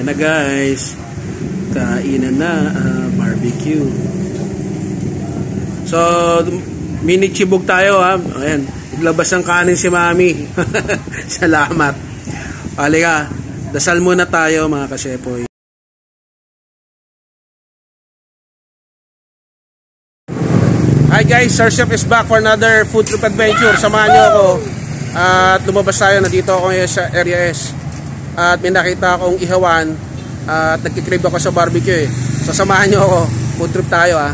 na guys. Kainan na, barbecue. So, mini chibog tayo ha. Ayan, naglabas ng kanin si Mami. Salamat. Halika, dasal muna tayo mga kasepoy. Hi guys, Sir Chef is back for another food trip adventure. Samahan nyo ako. At lumabas tayo, nandito ako ngayon sa Area S. At may nakita akong ihawan. At nagkikrib ako sa barbecue eh. So samahan nyo ako, food trip tayo ha.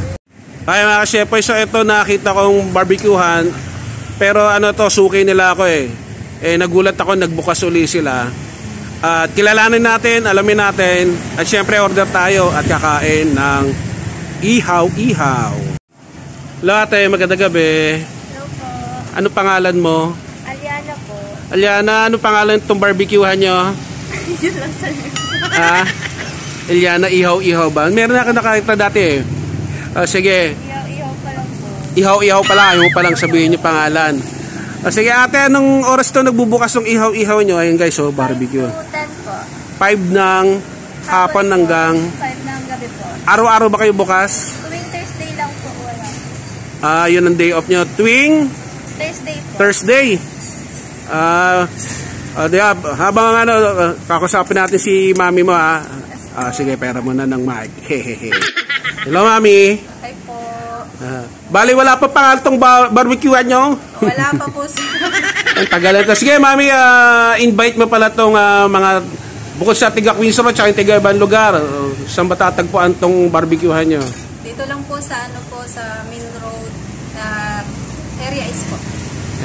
Hi mga ka-shepoy, so ito nakita kong barbecuehan. Pero ano to, suki nila ako eh. Nagulat ako, nagbukas uli sila. At kilalanin natin, alamin natin. At syempre order tayo at kakain ng ihaw-ihaw. Hello ate, magandang gabi. Hello po. Ano pangalan mo? Aliana po. Aliana, ano pangalan itong barbecuehan nyo? Yun lang sa inyo. Aliana, ihaw-ihaw ba? Meron na ako nakakita dati eh. Sige. Ihaw-ihaw pa lang po. Ihaw-ihaw pala, ayaw mo palang sabihin yung pangalan. Sige ate, anong oras to nagbubukas ng ihaw-ihaw nyo? Ayun guys, oh, barbecue. 5 po. 5 ng hapon hanggang 5 ng gabi po. araw-araw ba kayo bukas? Tuwing Thursday lang po wala. Yun ang day off nyo. Tuwing? Thursday po. Thursday. Habang kakusapin natin si Mami mo ha. Sige, pera mo na ng mic. Hello Mami. Hi po. Bali wala pa pangalan tong barbecuehan nyo? Wala pa po sir. Ang tagal na. Sige Mami, invite mo pala tong mga bukod sa tiga Queens Road at tiga ibang lugar. Saan ba tatagpuan tong barbecuehan nyo? Dito lang po sa sa main road na Area is po.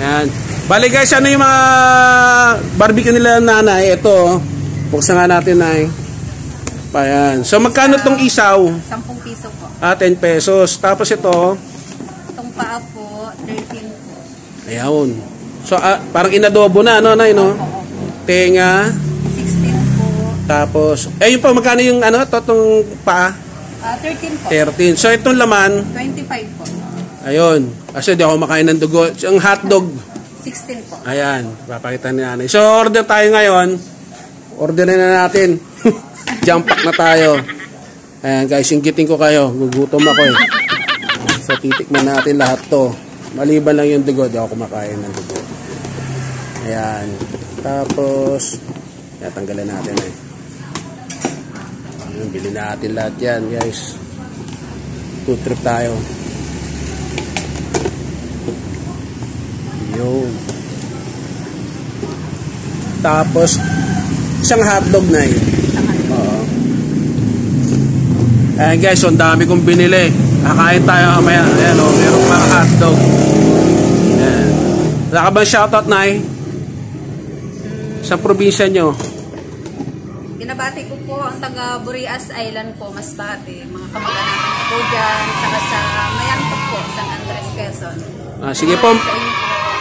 Ayan. Bali guys, ano yung mga barbecue nila nanay? Ito, buksan nga natin nay. Ayan. So magkano tong isaw? 10 piso po. 10 pesos. Tapos ito? Itong paa po, 13 po. Ayan. So parang inadobo na, ano nay, no? Tenga. 16 po. Tapos, yun po, magkano yung itong paa? 13 po. 13. So itong laman? 25 po. Ayun. Kasi di ako makain ng dugo. Ang hotdog? 16 po. Ayan. Papakita ni nanay. So order tayo ngayon. Orderin na natin. Jump pack na tayo. Ayan guys, inggitin ko kayo. Gugutom ako eh. So titikman natin lahat to. Maliban lang yung dugo. Di ako kumakain ng dugo. Ayan. Tapos, tanggalan natin eh. Ayan, bilhin natin lahat yan guys. Food trip tayo. Yun. Tapos, isang hotdog na yun. Oo. Ayan guys, ang dami kong binili. Kakain tayo mamaya. Ayan o, meron pang hotdog. Ayan. Wala ka bang shoutout, Nay? Sa probinsya nyo? Binabati ko po ang taga Burias Island po, Masbate. Mga kamag-anak po dyan. Saka sa Mayantok po, San Andres, Quezon. Sige po.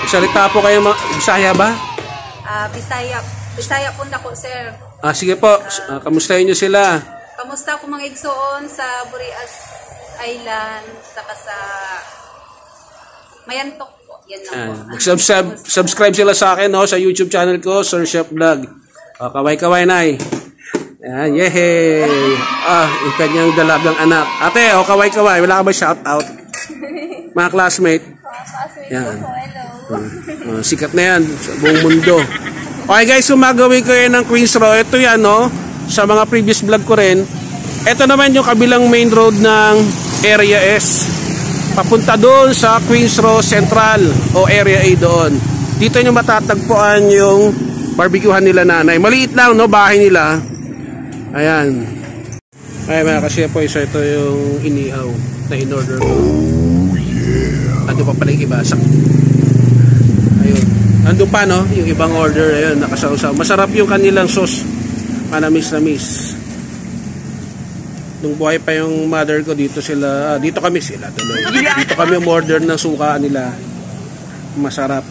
Salita po kayo, Bisaya ba? Bisaya po na po, sir. Sige po. Kamustahin nyo sila? Kamusta po mga igsoon sa Burias Island, saka sa Mayantok po. Yan lang po. Subscribe sila sa akin sa YouTube channel ko, Sir Chef Vlog. Kaway-kaway, Nay. Ayan, yehey. Yung kanyang dalagang anak. Ate, kaway-kaway. Wala ka ba shoutout? Mga classmate. Yan. Sikat na yan sa buong mundo. Okay guys, gumagawin ko yan ng Queens Road. Ito yan, sa mga previous vlog ko rin. Ito naman yung kabilang main road ng Area S. Papunta doon sa Queens Road Central o Area A doon. Dito nyo matatagpuan yung barbecuehan nila nanay. Maliit lang, bahay nila. Ayan. Ay mga ka-shepoy, so ito yung inihaw na in-order ko. Ando pa pala yung iba. Ayun. Ando pa yung ibang order. Ayun, nakasawsaw. Masarap yung kanilang sauce. Manamis-namis. Nung buhay pa yung mother ko, dito kami tuloy. Dito kami umorder ng suka nila. Masarap.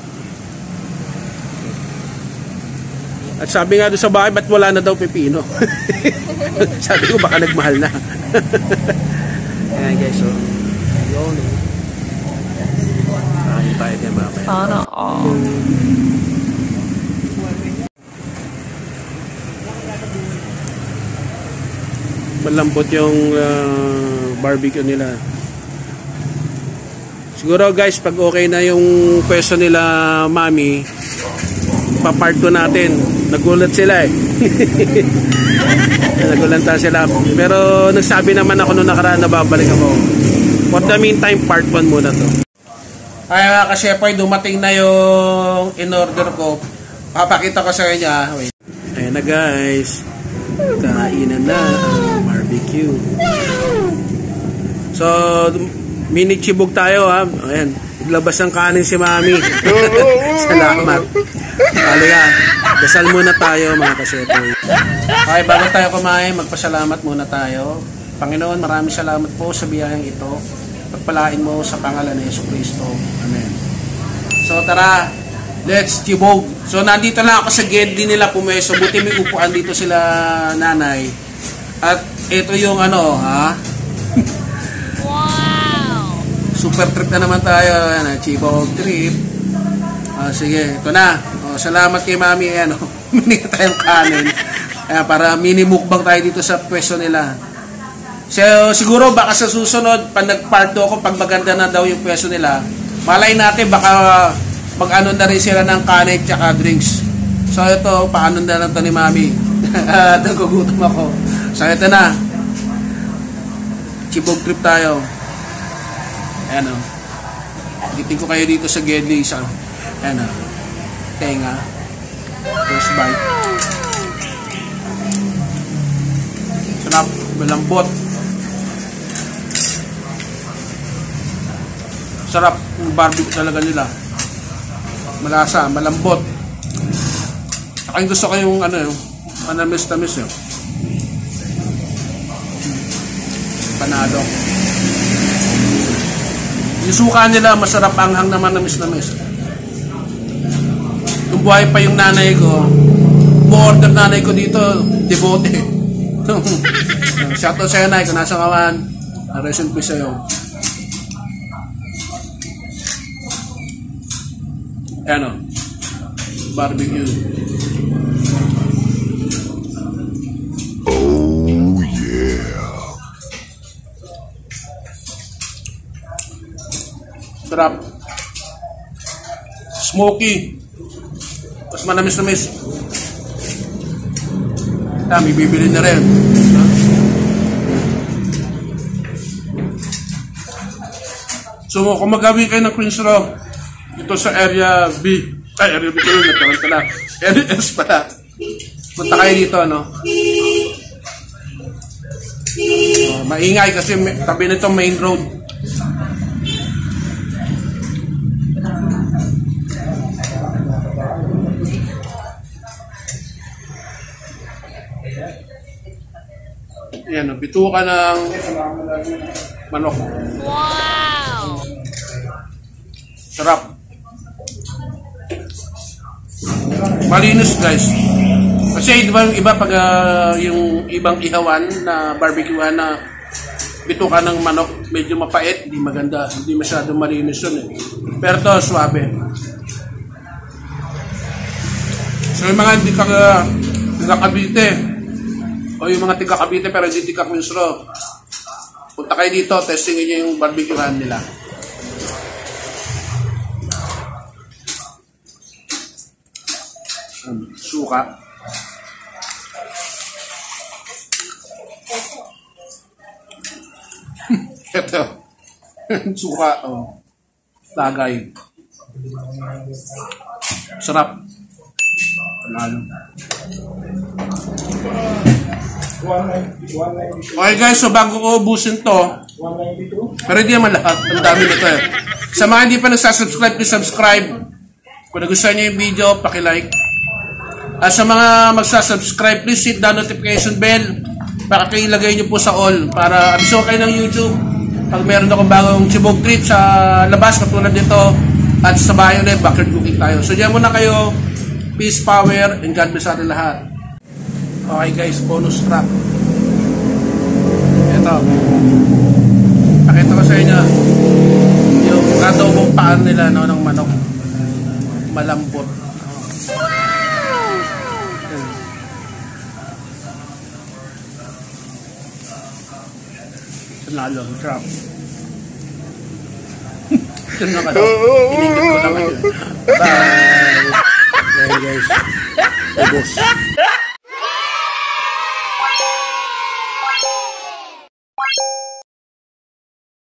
At sabi nga doon sa bahay, ba't wala na daw pepino? Sabi ko baka nagmahal na. Ayan guys, so yun. Tayo din mamaya. Sana all. malambot yung barbecue nila. Siguro guys, pag okay na yung pwesto nila mami, pa-part 2 natin. Nagulat sila eh. Nagulanta sila. Pero nagsabi naman ako nung nakaraan na babalik ako. For the meantime, part 1 muna to. Ay mga ka-shepoy, dumating na yung in-order ko. Papakita ko sa kanya. Wait. Ayan na guys. Kainan na ang barbecue. So, mini chibog tayo ha. Ayan. Naglabas ng kanin si mami. Salamat. Halika. Dasal muna tayo mga ka-shepoy. Okay, bago tayo kumain, magpasalamat muna tayo. Panginoon, maraming salamat po sa biyayang ito. Pagpalain mo sa pangalan ni Jesucristo. Amen. So tara, let's chibog. So nandito lang ako sa gate nila pumeso. Buti may upuan dito sila nanay. At ito yung ano, ha? Wow! Super trip na naman tayo. Ayan, chibog trip. Sige, ito na. Salamat kay mami. Ayan, mini tayong kanin. Ayan, para mini mukbang tayo dito sa pwesto nila. So, siguro baka sa susunod, pag nag-part 2 ako, pag maganda na daw yung pwesto nila, malay natin baka mag-ano na rin sila ng kanin tsaka drinks. So, ito, paano na lang ito ni mami. Nagugutom ako. So, ito na. Chibog trip tayo. Ayan o. Giting ko kayo dito sa Gedley's. Ayan o. Tenga. First bite. Sarap. Malambot. Sarap yung barbecue talaga nila. Malasa, malambot. Saka yung gusto ko yung ano yung manamis-tamis yun. Panado. Yung suka nila masarap, anghang naman namis-namis. Kung buhay pa yung nanay ko, bu-order nanay ko dito, debote. Shoutout sa'yo nay, kung nasa kawan. Rest in peace sa'yo. Ayan o, barbecue. Oh yeah. Sarap. Smoky. Mas manamis-namis. May bibili na rin. So kung magawi kayo ng Queen's Rock ito sa area B, ay area B ko yun, nagkaroon na area S pala. Punta kayo dito, no? Maingay kasi tabi nito main road. Yan, bituka ng manok. Wow! Sarap. Malinis guys. Kasi di ba yung iba pag yung ibang ihawan na barbecuehan na bituka ng manok medyo mapait, hindi maganda, hindi masyadong malinis yun eh. Pero to suabe. So yung mga hindi taga-Cavite o yung mga taga-Cavite pero hindi taga-Queen's Rock, punta kayo dito, testingin nyo yung barbecuehan nila. Suka. Ito. Suka. Oh. Tagay. Sarap. Panalo. Okay guys, so bago ko ubusin to, pero hindi naman lahat. Ang dami nito eh. Sa mga hindi pa nagsasubscribe, please subscribe. Kung nagustuhan nyo yung video, pakilike. At sa mga magsasubscribe, please hit the notification bell. Pakilagay nyo po sa all para abiso kayo ng YouTube pag meron akong bagong chibog trip sa labas katulad nito. At sa bahay ulit, backyard cooking tayo. So diyan muna kayo. Peace, power, and God bless sa atin lahat. Okay guys, bonus track. Ito. Pakita ko sa inyo yung adobong paan nila no, ng manok. Malambot. Sanalo, trap. Yun na ka daw. Inigit ko naman yun. Bye. Bye guys. Ubos.